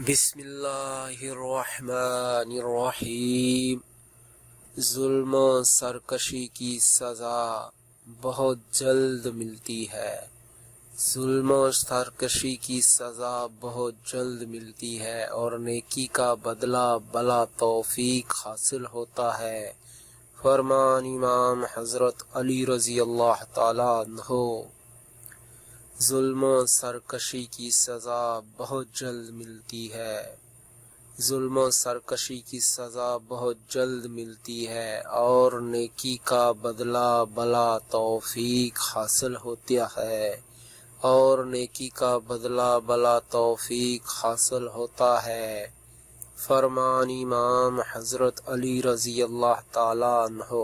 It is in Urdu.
بسم اللہ الرحمن الرحیم۔ ظلم و سرکشی کی سزا بہت جلد ملتی ہے۔ ظلم و سرکشی کی سزا بہت جلد ملتی ہے اور نیکی کا بدلہ بلا توفیق حاصل ہوتا ہے۔ فرمان امام حضرت علی رضی اللہ تعالیٰ عنہ۔ ظلم و سرکشی کی سزا بہت جلد ملتی ہے۔ ظلم و سرکشی کی سزا بہت جلد ملتی ہے اور نیکی کا بدلہ بلا توفیق حاصل ہوتا ہے اور نیکی کا بدلہ بلا توفیق حاصل ہوتا ہے۔ فرمان امام حضرت علی رضی اللہ تعالیٰ عنہ۔